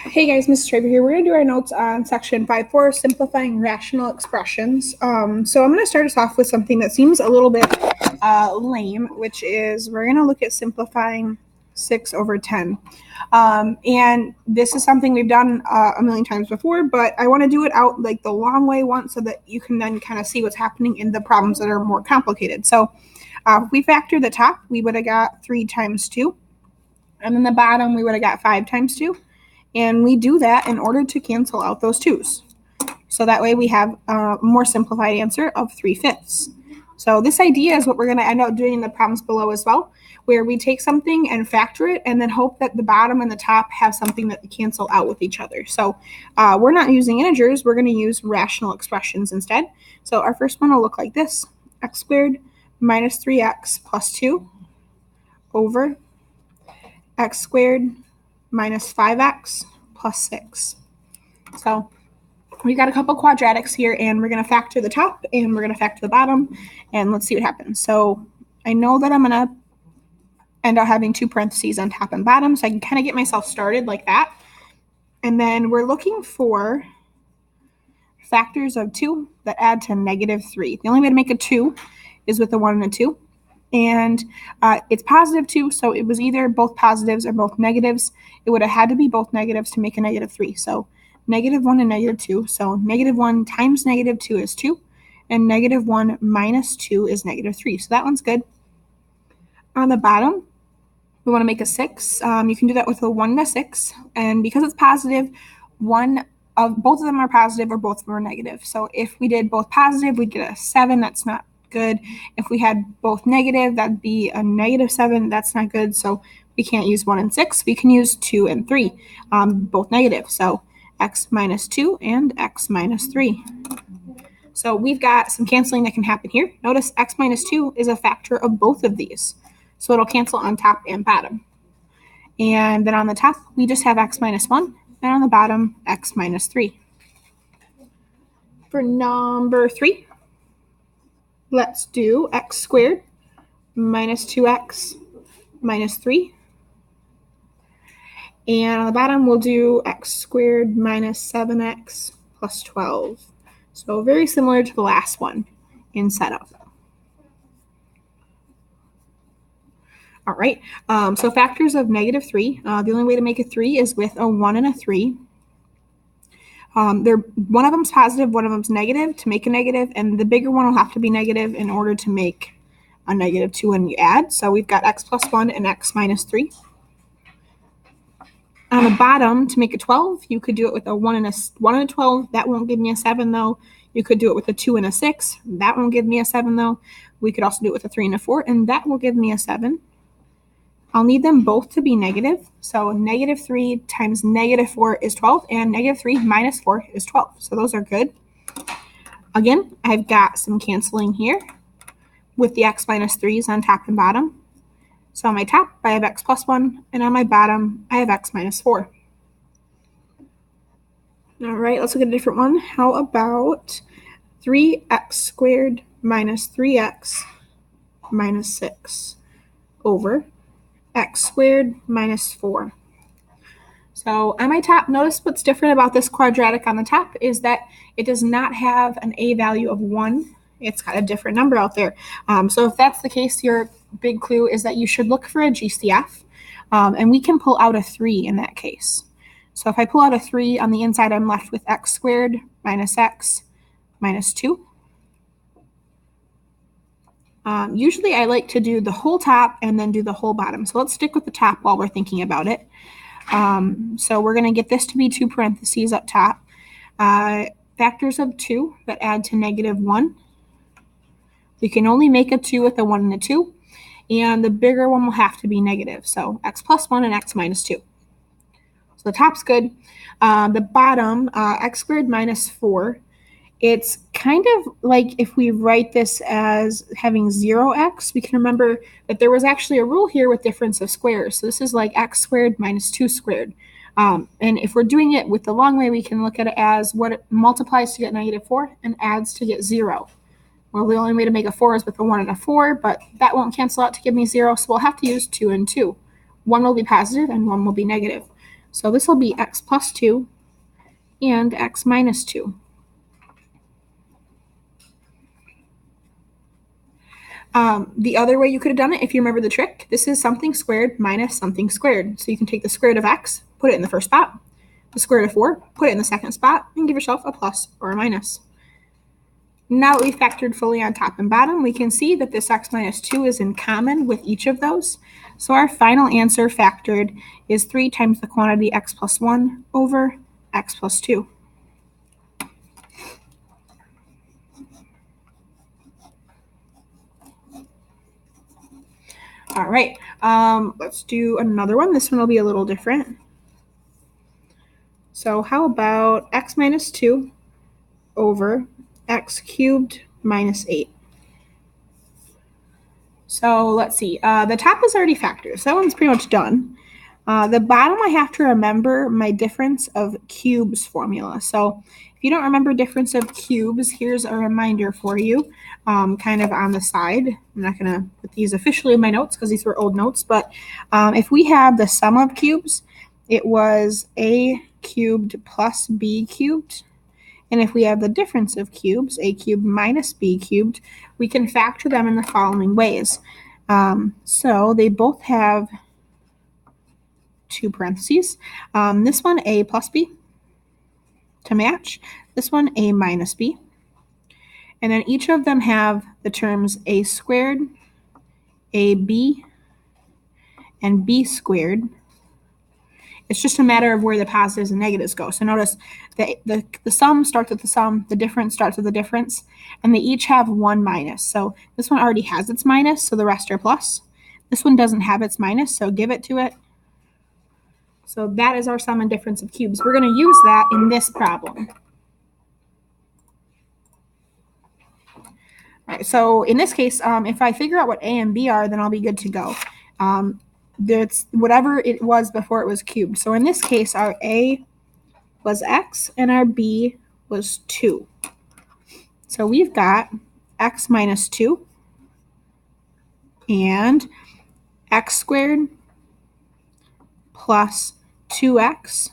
Hey guys, Mrs. Traver here. We're going to do our notes on section 5.4, simplifying rational expressions. So I'm going to start us off with something that seems a little bit lame, which is we're going to look at simplifying 6 over 10. And this is something we've done a million times before, but I want to do it out like the long way once so that you can then kind of see what's happening in the problems that are more complicated. So if we factor the top, we would have got 3 times 2. And then the bottom, we would have got 5 times 2. And we do that in order to cancel out those 2's. So that way we have a more simplified answer of 3/5. So this idea is what we're going to end up doing in the problems below as well, where we take something and factor it and then hope that the bottom and the top have something that cancel out with each other. So we're not using integers. We're going to use rational expressions instead. So our first one will look like this: x squared minus 3x plus 2 over x squared minus 5x plus 6. So we got a couple quadratics here, and we're going to factor the top and we're going to factor the bottom, and let's see what happens. So I know that I'm going to end up having 2 parentheses on top and bottom, so I can kind of get myself started like that. And then we're looking for factors of 2 that add to -3. The only way to make a 2 is with a 1 and a 2. And it's positive 2, so it was either both positives or both negatives. It would have had to be both negatives to make a -3. So -1 and -2. So -1 times -2 is 2, and -1 minus 2 is -3. So that one's good. On the bottom, we want to make a 6. You can do that with a 1 and a 6. And because it's positive, both of them are positive or both of them are negative. So if we did both positive, we'd get a 7. That's not good. If we had both negative, that'd be a -7. That's not good. So we can't use 1 and 6. We can use 2 and 3, both negative. So x minus 2 and x minus 3. So we've got some canceling that can happen here. Notice x minus 2 is a factor of both of these. So it'll cancel on top and bottom. And then on the top, we just have x minus 1, and on the bottom, x minus 3. For number 3, let's do x squared minus 2x minus 3. And on the bottom, we'll do x squared minus 7x plus 12. So very similar to the last one in setup. All right, so factors of -3. The only way to make a 3 is with a 1 and a 3. One of them's positive, one of them's negative to make a negative, and the bigger one will have to be negative in order to make a -2 when you add. So we've got x plus 1 and x minus 3. On the bottom, to make a 12, you could do it with a 1 and a 12. That won't give me a 7, though. You could do it with a 2 and a 6. That won't give me a 7, though. We could also do it with a 3 and a 4, and that will give me a 7. I'll need them both to be negative. So -3 times -4 is 12, and -3 minus 4 is 12. So those are good. Again, I've got some canceling here with the x minus 3's on top and bottom. So on my top, I have x plus 1, and on my bottom, I have x minus 4. All right, let's look at a different one. How about 3x squared minus 3x minus 6 over x squared minus 4. So on my top, notice what's different about this quadratic on the top is that it does not have an a value of 1. It's got a different number out there. So if that's the case, your big clue is that you should look for a GCF, and we can pull out a 3 in that case. So if I pull out a 3 on the inside, I'm left with x squared minus x minus 2. Usually I like to do the whole top and then do the whole bottom. So let's stick with the top while we're thinking about it. So we're going to get this to be 2 parentheses up top. Factors of 2 that add to -1. We can only make a 2 with a 1 and a 2. And the bigger one will have to be negative. So x plus 1 and x minus 2. So the top's good. The bottom, x squared minus 4. It's kind of like if we write this as having 0x, we can remember that there was actually a rule here with difference of squares. So this is like x squared minus 2 squared. And if we're doing it with the long way, we can look at it as what it multiplies to get -4 and adds to get 0. Well, the only way to make a 4 is with a 1 and a 4, but that won't cancel out to give me 0, so we'll have to use 2 and 2. One will be positive and one will be negative. So this will be x plus 2 and x minus 2. The other way you could have done it, if you remember the trick, this is something squared minus something squared. So you can take the square root of x, put it in the first spot, the square root of 4, put it in the second spot, and give yourself a plus or a minus. Now that we've factored fully on top and bottom, we can see that this x minus 2 is in common with each of those. So our final answer factored is 3 times the quantity x plus 1 over x plus 2. All right, let's do another one. This one will be a little different. So how about x minus 2 over x cubed minus 8? So let's see. The top is already factored, so that one's pretty much done. The bottom, I have to remember my difference of cubes formula. So if you don't remember difference of cubes, here's a reminder for you, kind of on the side. I'm not going to put these officially in my notes because these were old notes, but if we have the sum of cubes, it was a cubed plus b cubed. And if we have the difference of cubes, a cubed minus b cubed, we can factor them in the following ways. So they both have two parentheses. This one, a plus b to match. This one, a minus b. And then each of them have the terms a squared, ab, and b squared. It's just a matter of where the positives and negatives go. So notice the sum starts with the sum, the difference starts with the difference, and they each have one minus. So this one already has its minus, so the rest are plus. This one doesn't have its minus, so give it to it. So that is our sum and difference of cubes. We're going to use that in this problem. All right, so in this case, if I figure out what a and b are, then I'll be good to go. That's whatever it was before it was cubed. So in this case, our a was x and our b was 2. So we've got x minus 2 and x squared plus 2x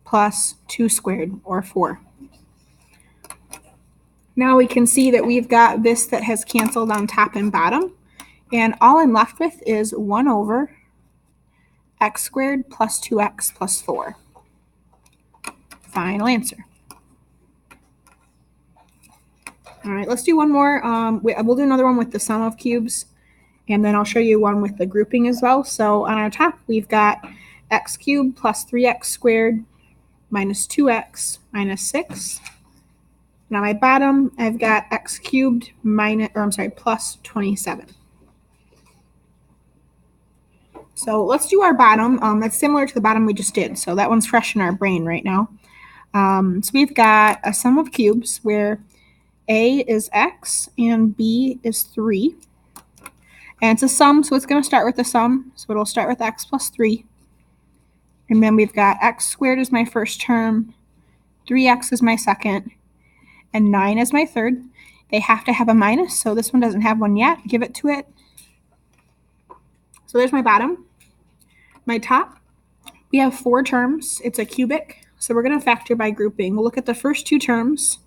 plus 2 squared, or 4. Now we can see that we've got this that has canceled on top and bottom. And all I'm left with is 1 over x squared plus 2x plus 4. Final answer. All right, let's do one more. We'll do another one with the sum of cubes, and then I'll show you one with the grouping as well. So on our top, we've got x cubed plus 3x squared minus 2x minus 6. Now my bottom, I've got x cubed plus 27. So let's do our bottom. That's similar to the bottom we just did. So that one's fresh in our brain right now. So we've got a sum of cubes where a is x and b is 3. And it's a sum, so it's going to start with the sum. So it'll start with x plus 3. And then we've got x squared is my first term, 3x is my second, and 9 is my third. They have to have a minus, so this one doesn't have one yet. Give it to it. So there's my bottom. My top, we have 4 terms. It's a cubic, so we're going to factor by grouping. We'll look at the first 2 terms,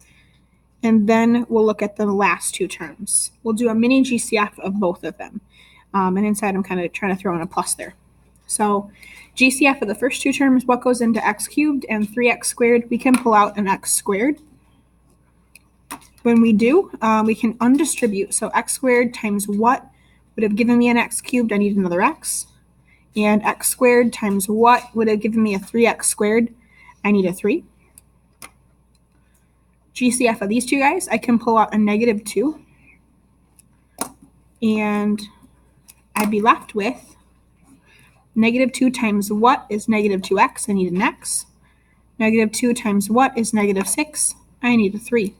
and then we'll look at the last 2 terms. We'll do a mini GCF of both of them. And inside, I'm kind of trying to throw in a plus there. So GCF of the first 2 terms, what goes into x cubed and 3x squared, we can pull out an x squared. When we do, we can undistribute. So x squared times what would have given me an x cubed? I need another x. And x squared times what would have given me a 3x squared? I need a 3. GCF of these two guys, I can pull out a negative 2. And I'd be left with negative 2 times what is negative 2x? I need an x. Negative 2 times what is negative 6? I need a 3.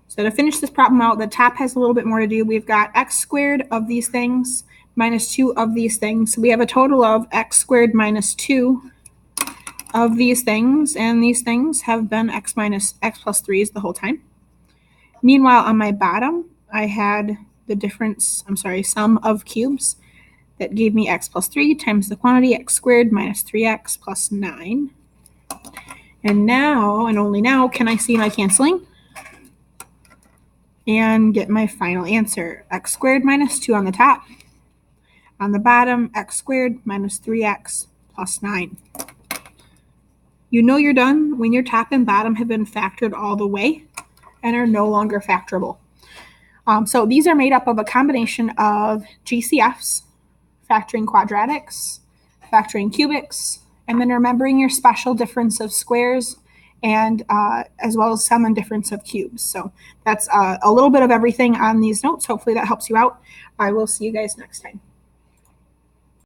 So to finish this problem out, the top has a little bit more to do. We've got x squared of these things minus 2 of these things. So we have a total of x squared minus 2 of these things, and these things have been x plus 3's the whole time. Meanwhile, on my bottom, I had the sum of cubes. It gave me x plus 3 times the quantity x squared minus 3x plus 9. And now, and only now, can I see my canceling and get my final answer. X squared minus 2 on the top. On the bottom, x squared minus 3x plus 9. You know you're done when your top and bottom have been factored all the way and are no longer factorable. So these are made up of a combination of GCFs, factoring quadratics, factoring cubics, and then remembering your special difference of squares and as well as sum and difference of cubes. So that's a little bit of everything on these notes. Hopefully that helps you out. I will see you guys next time.